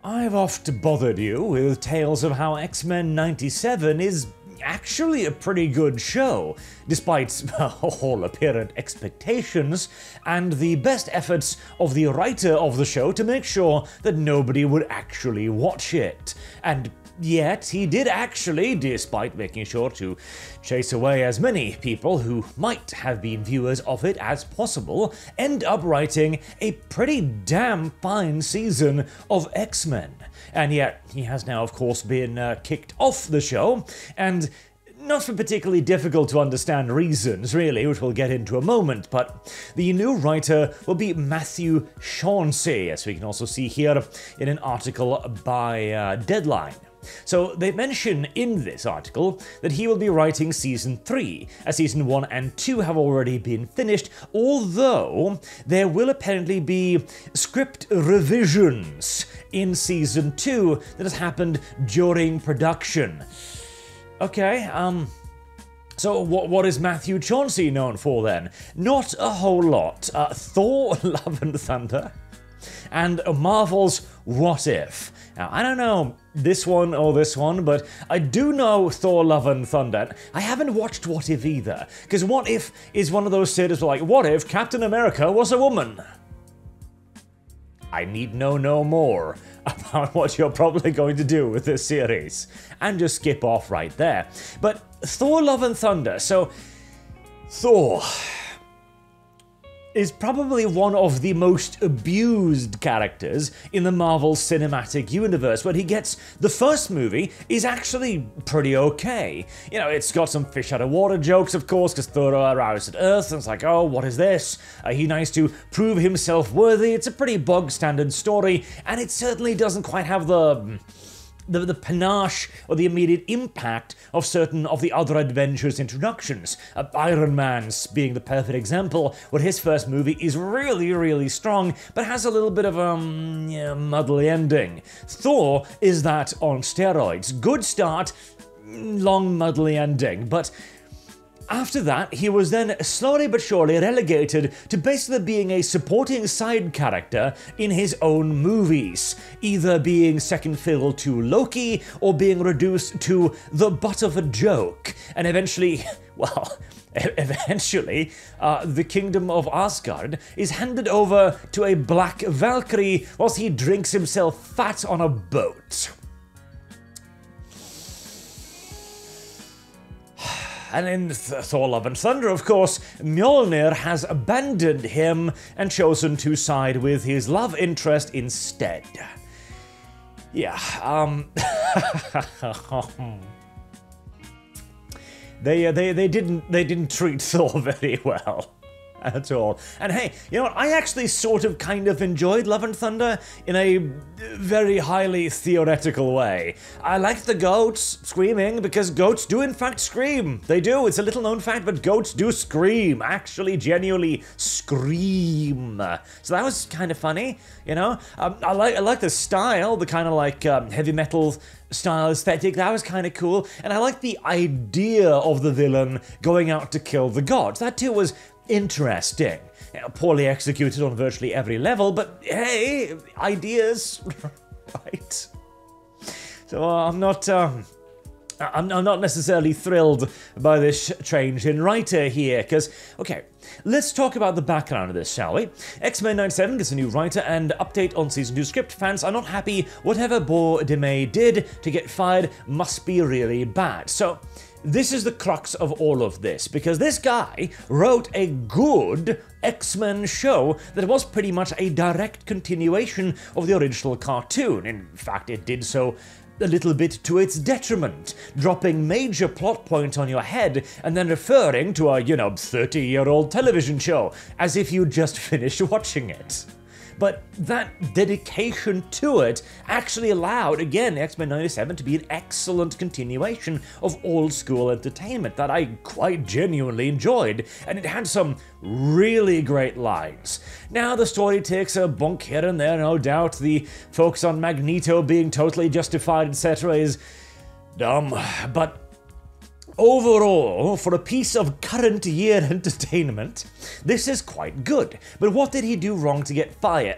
I've oft bothered you with tales of how X-Men 97 is actually a pretty good show, despite all apparent expectations, and the best efforts of the writer of the show to make sure that nobody would actually watch it. And yet, he did actually, despite making sure to chase away as many people who might have been viewers of it as possible, end up writing a pretty damn fine season of X-Men. And yet, he has now, of course, been kicked off the show, and not for particularly difficult to understand reasons, really, which we'll get into a moment, but the new writer will be Matthew Chauncey, as we can also see here in an article by Deadline. So they mention in this article that he will be writing Season 3, as Season 1 and 2 have already been finished, although there will apparently be script revisions in Season 2 that has happened during production. Okay, so what is Matthew Chauncey known for then? Not a whole lot. Thor Love and Thunder and Marvel's What If. Now, I don't know this one or this one, but I do know Thor Love and Thunder. I haven't watched What If either, because What If is one of those series like, what if Captain America was a woman? I need know no more about what you're probably going to do with this series, and just skip off right there. But Thor Love and Thunder, so Thor is probably one of the most abused characters in the Marvel Cinematic Universe. When he gets the first movie is actually pretty okay. You know, it's got some fish out of water jokes, of course, because Thor arrives at Earth and it's like, oh, what is this? He needs to prove himself worthy. It's a pretty bog standard story, and it certainly doesn't quite have the panache or the immediate impact of certain of the other Avengers introductions. Iron Man's being the perfect example, where his first movie is really, really strong, but has a little bit of a muddly ending. Thor is that on steroids. Good start, long muddly ending, but after that, he was then slowly but surely relegated to basically being a supporting side character in his own movies, either being second fiddle to Loki or being reduced to the butt of a joke, and eventually, well, the kingdom of Asgard is handed over to a Black Valkyrie whilst he drinks himself fat on a boat. And in Thor Love and Thunder, of course, Mjolnir has abandoned him and chosen to side with his love interest instead. Yeah, they didn't treat Thor very well at all. And hey, you know what? I actually sort of kind of enjoyed Love and Thunder in a very highly theoretical way. I liked the goats screaming because goats do in fact scream. They do. It's a little known fact, but goats do scream. Actually, genuinely scream. So that was kind of funny, you know? I like the style, the kind of like heavy metal style aesthetic. That was kind of cool. And I like the idea of the villain going out to kill the gods. That too was interesting. You know, poorly executed on virtually every level, but hey, ideas, right? So I'm not necessarily thrilled by this change in writer here, because, okay, let's talk about the background of this, shall we? X-Men 97 gets a new writer and update on Season 2 script. Fans are not happy. Whatever Beau DeMayo did to get fired must be really bad. So this is the crux of all of this, because this guy wrote a good X-Men show that was pretty much a direct continuation of the original cartoon. In fact, it did so a little bit to its detriment, dropping major plot points on your head and then referring to a, 30-year-old television show, as if you just finished watching it. But that dedication to it actually allowed, again, X-Men 97 to be an excellent continuation of old-school entertainment that I quite genuinely enjoyed, and it had some really great lines. Now, the story takes a bunk here and there, no doubt. The focus on Magneto being totally justified, etc. is dumb, but overall, for a piece of current year entertainment, this is quite good. But what did he do wrong to get fired?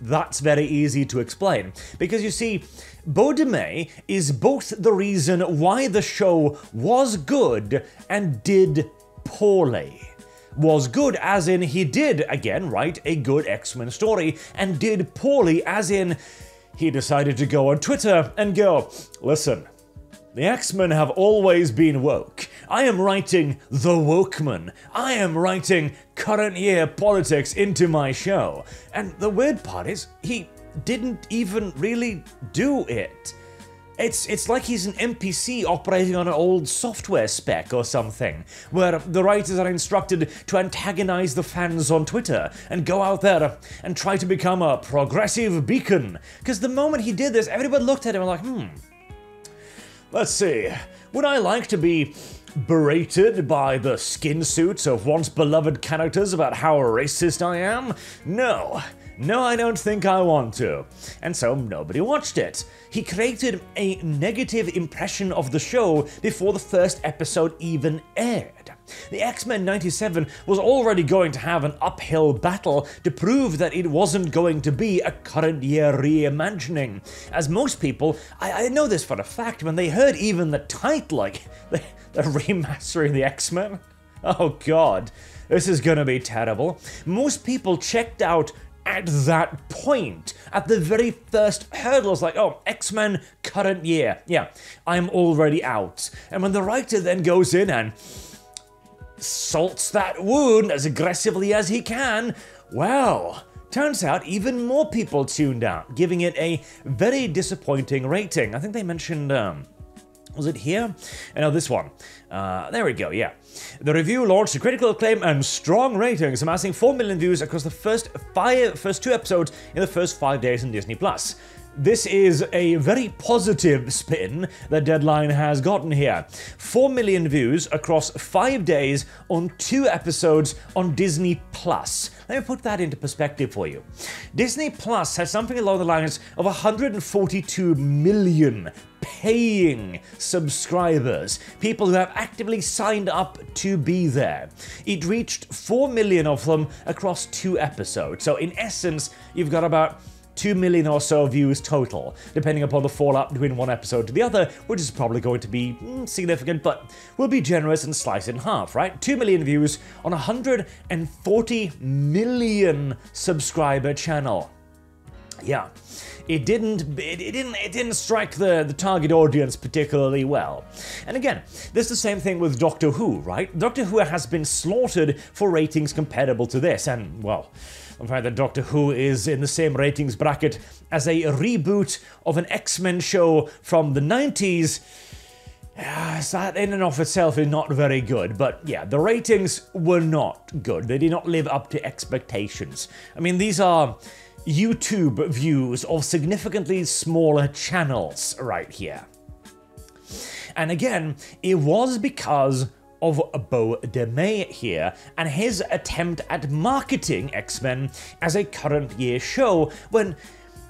That's very easy to explain. Because you see, Beau DeMayo is both the reason why the show was good and did poorly. Was good as in he did, again, write a good X-Men story, and did poorly as in he decided to go on Twitter and go, listen, the X-Men have always been woke. I am writing The Wokeman. I am writing current year politics into my show. And the weird part is, he didn't even really do it. It's like he's an NPC operating on an old software spec or something, where the writers are instructed to antagonize the fans on Twitter and go out there and try to become a progressive beacon. Because the moment he did this, everybody looked at him and like, let's see, would I like to be berated by the skin suits of once beloved characters about how racist I am? No. No, I don't think I want to. And so nobody watched it. He created a negative impression of the show before the first episode even aired. The X-Men 97 was already going to have an uphill battle to prove that it wasn't going to be a current year reimagining. As most people, I know this for a fact, when they heard even the title, like, they're remastering the X-Men? Oh god, this is gonna be terrible. Most people checked out at that point, at the very first hurdles, like, oh, X-Men current year, yeah, I'm already out. And when the writer then goes in and salts that wound as aggressively as he can, well, turns out even more people tuned out, giving it a very disappointing rating. I think they mentioned, was it here? No, this one. There we go, yeah. The review launched to critical acclaim and strong ratings, amassing 4 million views across the first 2 episodes in the first 5 days on Disney+. This is a very positive spin that Deadline has gotten here. 4 million views across 5 days on 2 episodes on Disney+. Let me put that into perspective for you. Disney Plus has something along the lines of 142 million paying subscribers, people who have actively signed up to be there. It reached 4 million of them across 2 episodes, so in essence, you've got about 2 million or so views total, depending upon the fallout between one episode to the other, which is probably going to be significant, but we'll be generous and slice it in half, right? 2 million views on a 140 million subscriber channel. Yeah, it didn't strike the target audience particularly well. And again, this is the same thing with Doctor Who, right? Doctor Who has been slaughtered for ratings comparable to this, and well, the fact that Doctor Who is in the same ratings bracket as a reboot of an X-Men show from the 90s, that in and of itself is not very good. But yeah, the ratings were not good. They did not live up to expectations. I mean, these are YouTube views of significantly smaller channels right here. And again, it was because of Beau DeMayo here and his attempt at marketing X-Men as a current year show when,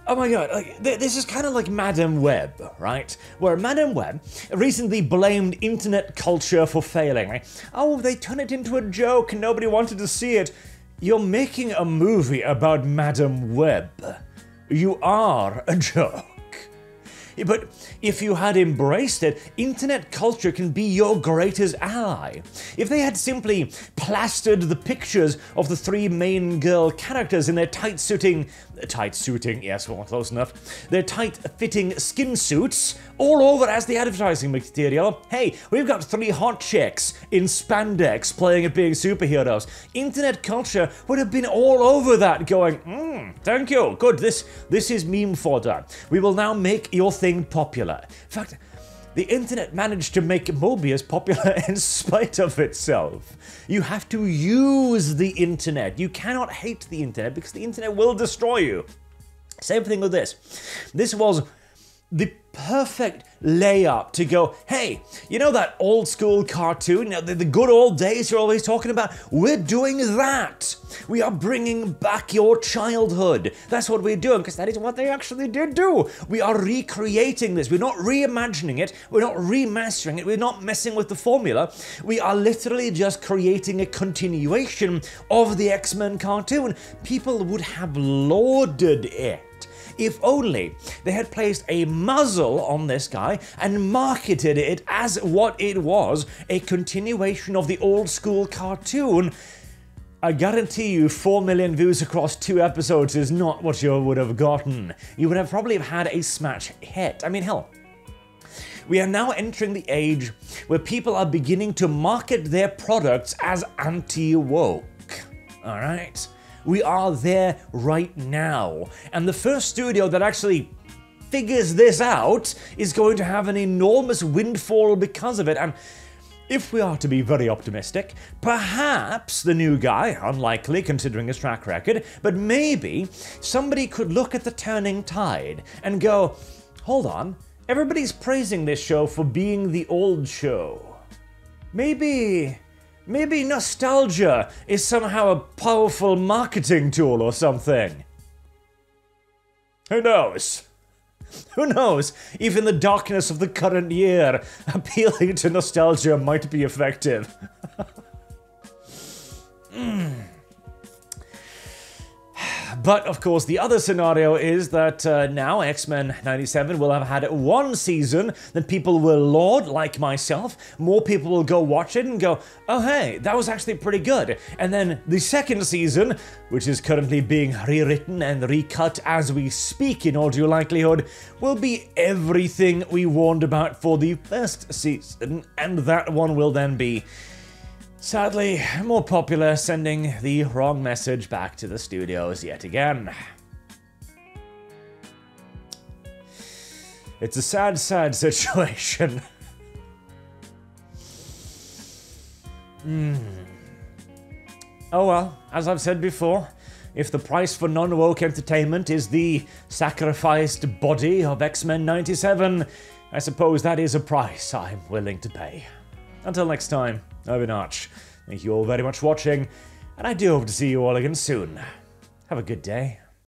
oh my god, like, this is kind of like Madame Web, right? Where Madame Web recently blamed internet culture for failing. Like, oh, they turned it into a joke and nobody wanted to see it. You're making a movie about Madame Web. You are a joke. But if you had embraced it, internet culture can be your greatest ally. If they had simply plastered the pictures of the 3 main girl characters in their tight-suiting, yes, well, close enough, their tight-fitting skin suits all over as the advertising material, hey, we've got 3 hot chicks in spandex playing at being superheroes. Internet culture would have been all over that going, thank you, good, this is meme fodder. We will now make your thing popular. In fact, the internet managed to make Mobius popular in spite of itself. You have to use the internet. You cannot hate the internet because the internet will destroy you. Same thing with this. This was the perfect layup to go, hey, you know that old school cartoon, the good old days you're always talking about? We're doing that. We are bringing back your childhood. That's what we're doing, because that is what they actually did do. We are recreating this. We're not reimagining it. We're not remastering it. We're not messing with the formula. We are literally just creating a continuation of the X-Men cartoon. People would have lauded it. If only they had placed a muzzle on this guy and marketed it as what it was, a continuation of the old school cartoon. I guarantee you 4 million views across 2 episodes is not what you would have gotten. You would have probably had a smash hit. I mean, hell, we are now entering the age where people are beginning to market their products as anti-woke. Alright? We are there right now. And the first studio that actually figures this out is going to have an enormous windfall because of it. And if we are to be very optimistic, perhaps the new guy, unlikely considering his track record, but maybe somebody could look at the turning tide and go, hold on, everybody's praising this show for being the old show. Maybe nostalgia is somehow a powerful marketing tool or something. Who knows? Who knows? Even the darkness of the current year, appealing to nostalgia might be effective. But, of course, the other scenario is that now X-Men 97 will have had 1 season that people will laud, like myself. More people will go watch it and go, oh hey, that was actually pretty good. And then the second season, which is currently being rewritten and recut as we speak in all due likelihood, will be everything we warned about for the first season. And that one will then be, sadly, more popular, sending the wrong message back to the studios yet again. It's a sad, sad situation. Oh well, as I've said before, if the price for non-woke entertainment is the sacrificed body of X-Men 97, I suppose that is a price I'm willing to pay. Until next time, I've been Arch. Thank you all very much for watching, and I do hope to see you all again soon. Have a good day.